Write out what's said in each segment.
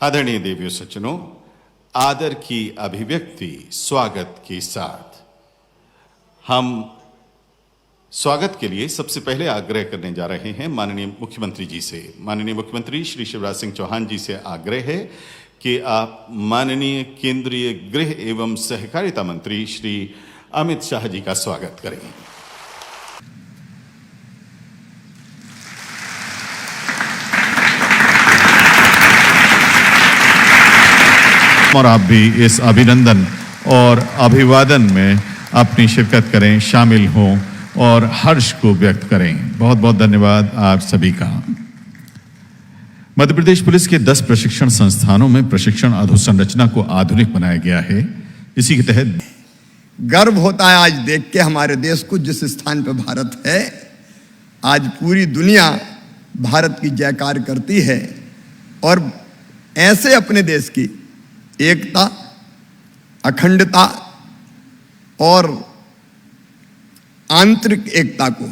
आदरणीय देवियों सज्जनों, आदर की अभिव्यक्ति स्वागत के साथ हम स्वागत के लिए सबसे पहले आग्रह करने जा रहे हैं माननीय मुख्यमंत्री जी से। माननीय मुख्यमंत्री श्री शिवराज सिंह चौहान जी से आग्रह है कि आप माननीय केंद्रीय गृह एवं सहकारिता मंत्री श्री अमित शाह जी का स्वागत करें। और आप भी इस अभिनंदन और अभिवादन में अपनी शिरकत करें, शामिल हों और हर्ष को व्यक्त करें। बहुत बहुत धन्यवाद आप सभी का। मध्य प्रदेश पुलिस के 10 प्रशिक्षण संस्थानों में प्रशिक्षण अधोसंरचना को आधुनिक बनाया गया है। इसी के तहत गर्व होता है आज देख के हमारे देश को, जिस स्थान पर भारत है। आज पूरी दुनिया भारत की जयकार करती है और ऐसे अपने देश की एकता, अखंडता और आंतरिक एकता को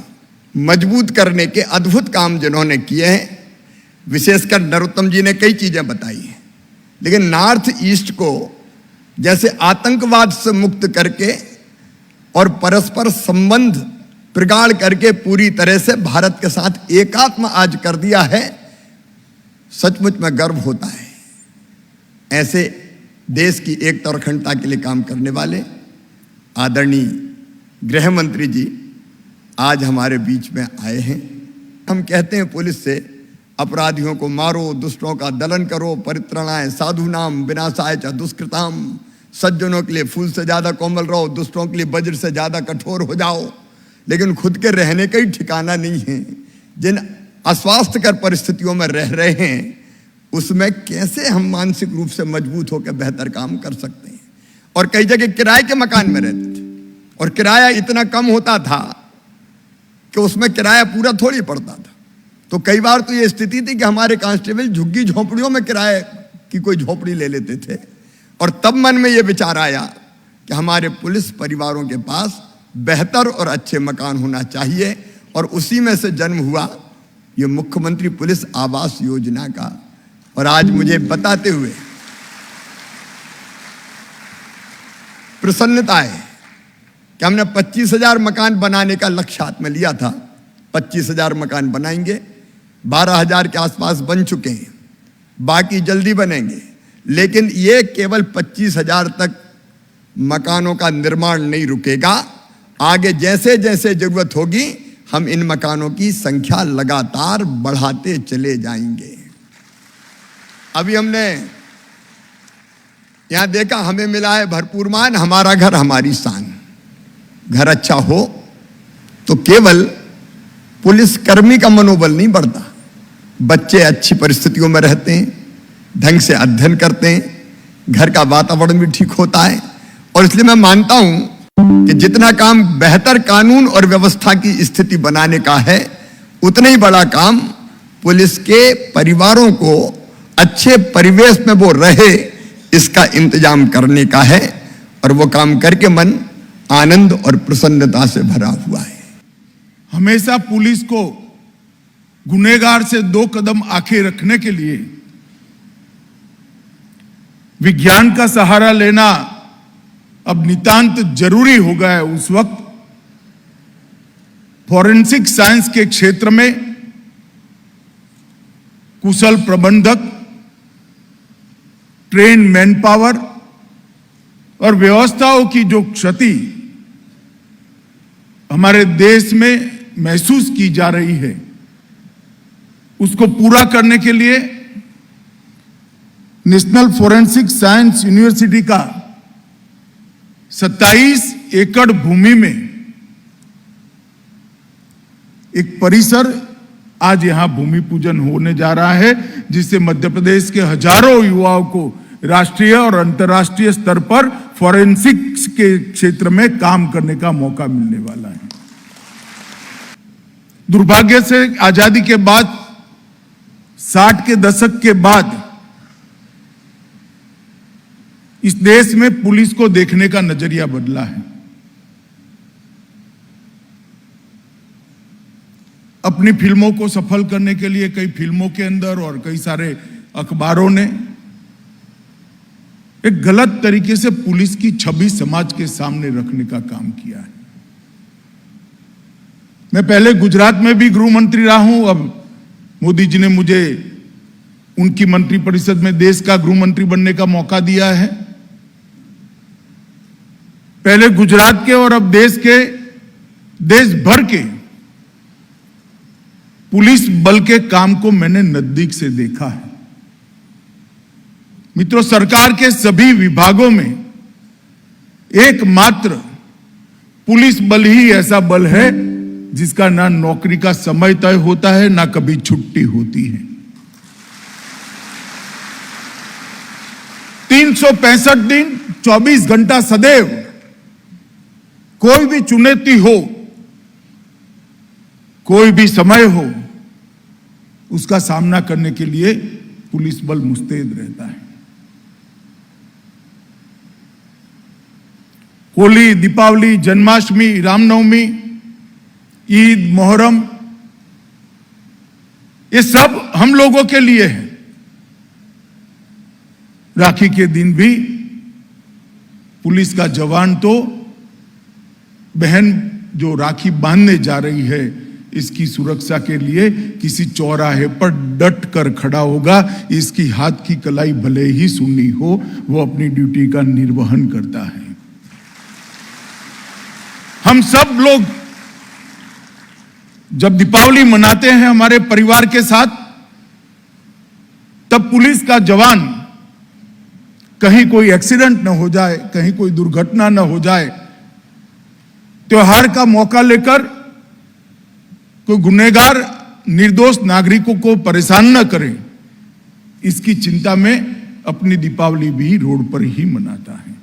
मजबूत करने के अद्भुत काम जिन्होंने किए हैं, विशेषकर नरोत्तम जी ने कई चीजें बताई हैं, लेकिन नॉर्थ ईस्ट को जैसे आतंकवाद से मुक्त करके और परस्पर संबंध प्रगाढ़ करके पूरी तरह से भारत के साथ एकात्म आज कर दिया है, सचमुच में गर्व होता है। ऐसे देश की एकता और अखंडता के लिए काम करने वाले आदरणीय गृह मंत्री जी आज हमारे बीच में आए हैं। हम कहते हैं पुलिस से, अपराधियों को मारो, दुष्टों का दलन करो, परित्रणाय साधुनाम विनाशाय च दुष्कृताम। सज्जनों के लिए फूल से ज्यादा कोमल रहो, दुष्टों के लिए वज्र से ज्यादा कठोर हो जाओ। लेकिन खुद के रहने का ही ठिकाना नहीं है। जिन अस्वास्थ्यकर परिस्थितियों में रह रहे हैं, उसमें कैसे हम मानसिक रूप से मजबूत होकर बेहतर काम कर सकते हैं। और कई जगह किराए के मकान में रहते थे और किराया इतना कम होता था कि उसमें किराया पूरा थोड़ी पड़ता था। तो कई बार तो ये स्थिति थी कि हमारे कांस्टेबल झुग्गी झोपड़ियों में किराए की कोई झोपड़ी ले लेते थे। और तब मन में ये विचार आया कि हमारे पुलिस परिवारों के पास बेहतर और अच्छे मकान होना चाहिए, और उसी में से जन्म हुआ ये मुख्यमंत्री पुलिस आवास योजना का। और आज मुझे बताते हुए प्रसन्नता है कि हमने 25,000 मकान बनाने का लक्ष्य हाथ में लिया था। 25,000 मकान बनाएंगे, 12,000 के आसपास बन चुके हैं, बाकी जल्दी बनेंगे। लेकिन ये केवल 25,000 तक मकानों का निर्माण नहीं रुकेगा। आगे जैसे जैसे जरूरत होगी हम इन मकानों की संख्या लगातार बढ़ाते चले जाएंगे। अभी हमने यहां देखा, हमें मिला है भरपूर मान, हमारा घर हमारी शान। घर अच्छा हो तो केवल पुलिस कर्मी का मनोबल नहीं बढ़ता, बच्चे अच्छी परिस्थितियों में रहते हैं, ढंग से अध्ययन करते हैं, घर का वातावरण भी ठीक होता है। और इसलिए मैं मानता हूं कि जितना काम बेहतर कानून और व्यवस्था की स्थिति बनाने का है, उतना ही बड़ा काम पुलिस के परिवारों को अच्छे परिवेश में वो रहे, इसका इंतजाम करने का है। और वो काम करके मन आनंद और प्रसन्नता से भरा हुआ है। हमेशा पुलिस को गुनहगार से 2 कदम आगे रखने के लिए विज्ञान का सहारा लेना अब नितांत जरूरी हो गया है। उस वक्त फॉरेंसिक साइंस के क्षेत्र में कुशल प्रबंधक, ट्रेन मैन पावर और व्यवस्थाओं की जो क्षति हमारे देश में महसूस की जा रही है, उसको पूरा करने के लिए नेशनल फॉरेंसिक साइंस यूनिवर्सिटी का 27 एकड़ भूमि में एक परिसर आज यहां भूमि पूजन होने जा रहा है, जिससे मध्य प्रदेश के हजारों युवाओं को राष्ट्रीय और अंतर्राष्ट्रीय स्तर पर फॉरेंसिक्स के क्षेत्र में काम करने का मौका मिलने वाला है। दुर्भाग्य से आजादी के बाद 60 के दशक के बाद इस देश में पुलिस को देखने का नजरिया बदला है। अपनी फिल्मों को सफल करने के लिए कई फिल्मों के अंदर और कई सारे अखबारों ने एक गलत तरीके से पुलिस की छवि समाज के सामने रखने का काम किया है। मैं पहले गुजरात में भी गृह मंत्री रहा हूं, अब मोदी जी ने मुझे उनकी मंत्रिपरिषद में देश का गृह मंत्री बनने का मौका दिया है। पहले गुजरात के और अब देश भर के पुलिस बल के काम को मैंने नजदीक से देखा है। मित्रों, सरकार के सभी विभागों में एकमात्र पुलिस बल ही ऐसा बल है जिसका ना नौकरी का समय तय होता है, ना कभी छुट्टी होती है। 365 दिन 24 घंटा सदैव कोई भी चुनौती हो, कोई भी समय हो, उसका सामना करने के लिए पुलिस बल मुस्तैद रहता है। होली, दीपावली, जन्माष्टमी, रामनवमी, ईद, मोहर्रम, ये सब हम लोगों के लिए है। राखी के दिन भी पुलिस का जवान तो बहन जो राखी बांधने जा रही है इसकी सुरक्षा के लिए किसी चौराहे पर डट कर खड़ा होगा। इसकी हाथ की कलाई भले ही सुन्नी हो, वो अपनी ड्यूटी का निर्वहन करता है। हम सब लोग जब दीपावली मनाते हैं हमारे परिवार के साथ, तब पुलिस का जवान कहीं कोई एक्सीडेंट न हो जाए, कहीं कोई दुर्घटना न हो जाए, त्योहार का मौका लेकर कोई गुनहगार निर्दोष नागरिकों को परेशान न करे, इसकी चिंता में अपनी दीपावली भी रोड पर ही मनाता है।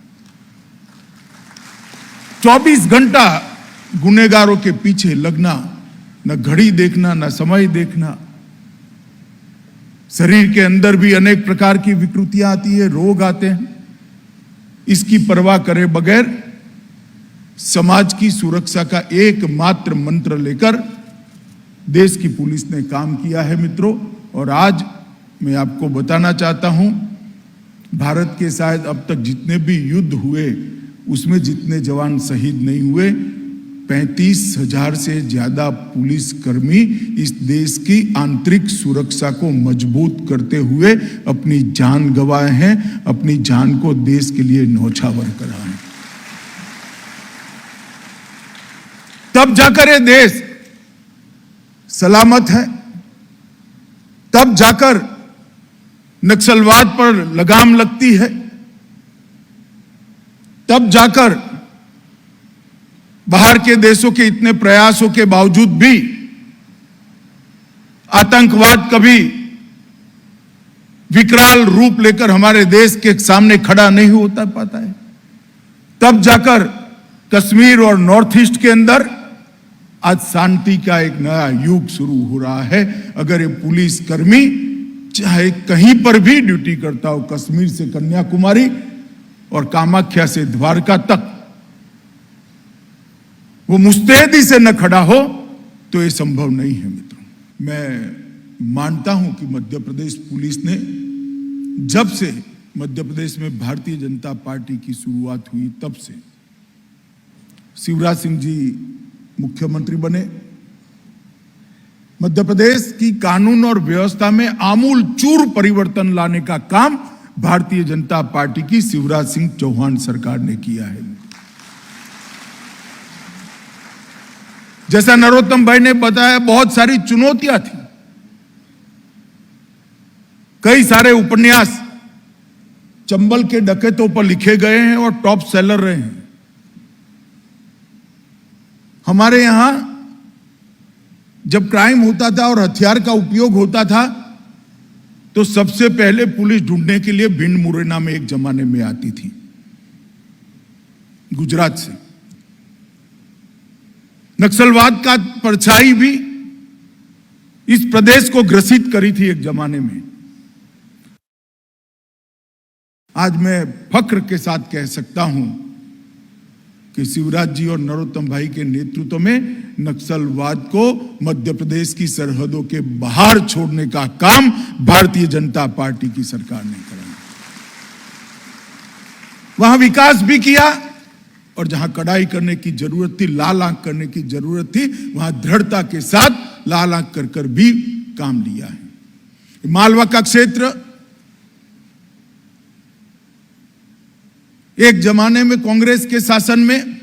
24 घंटा गुनहगारों के पीछे लगना, न घड़ी देखना, न समय देखना। शरीर के अंदर भी अनेक प्रकार की विकृतियां आती है, रोग आते हैं। इसकी परवाह करे बगैर समाज की सुरक्षा का एकमात्र मंत्र लेकर देश की पुलिस ने काम किया है मित्रों। और आज मैं आपको बताना चाहता हूं, भारत के शायद अब तक जितने भी युद्ध हुए उसमें जितने जवान शहीद नहीं हुए, 35,000 से ज्यादा पुलिसकर्मी इस देश की आंतरिक सुरक्षा को मजबूत करते हुए अपनी जान गंवाए हैं, अपनी जान को देश के लिए न्यौछावर करा है। तब जाकर ये देश सलामत है, तब जाकर नक्सलवाद पर लगाम लगती है, तब जाकर बाहर के देशों के इतने प्रयासों के बावजूद भी आतंकवाद कभी विकराल रूप लेकर हमारे देश के सामने खड़ा नहीं होता पाता है। तब जाकर कश्मीर और नॉर्थ ईस्ट के अंदर आज शांति का एक नया युग शुरू हो रहा है। अगर ये पुलिस कर्मी चाहे कहीं पर भी ड्यूटी करता हो, कश्मीर से कन्याकुमारी और कामाख्या से द्वारका तक, वो मुस्तैदी से न खड़ा हो तो ये संभव नहीं है मित्रों। मैं मानता हूं कि मध्य प्रदेश पुलिस ने, जब से मध्य प्रदेश में भारतीय जनता पार्टी की शुरुआत हुई, तब से शिवराज सिंह जी मुख्यमंत्री बने, मध्य प्रदेश की कानून और व्यवस्था में आमूल चूर परिवर्तन लाने का काम भारतीय जनता पार्टी की शिवराज सिंह चौहान सरकार ने किया है। जैसा नरोत्तम भाई ने बताया, बहुत सारी चुनौतियां थी, कई सारे उपन्यास चंबल के डकैतों पर लिखे गए हैं और टॉप सेलर रहे हैं। हमारे यहां जब क्राइम होता था और हथियार का उपयोग होता था तो सबसे पहले पुलिस ढूंढने के लिए भिंड मुरैना में एक जमाने में आती थी, गुजरात से। नक्सलवाद का परछाई भी इस प्रदेश को ग्रसित करी थी एक जमाने में। आज मैं फक्र के साथ कह सकता हूं कि शिवराज जी और नरोत्तम भाई के नेतृत्व में नक्सलवाद को मध्य प्रदेश की सरहदों के बाहर छोड़ने का काम भारतीय जनता पार्टी की सरकार ने करा। वहां विकास भी किया और जहां कड़ाई करने की जरूरत थी, लाल आंख करने की जरूरत थी, वहां दृढ़ता के साथ लाल आंख कर भी काम लिया है। मालवा का क्षेत्र एक जमाने में कांग्रेस के शासन में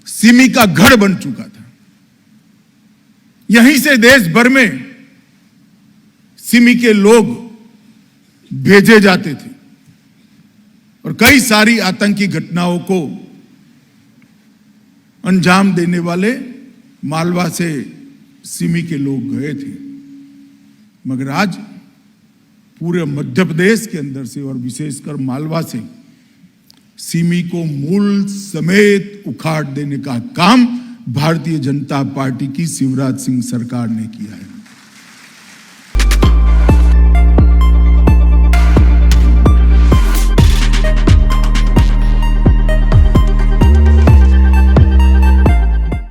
सिमी का गढ़ बन चुका था। यहीं से देश भर में सिमी के लोग भेजे जाते थे और कई सारी आतंकी घटनाओं को अंजाम देने वाले मालवा से सिमी के लोग गए थे। मगर आज पूरे मध्य प्रदेश के अंदर से और विशेषकर मालवा से सिमी को मूल समेत उखाड़ देने का काम भारतीय जनता पार्टी की शिवराज सिंह सरकार ने किया है।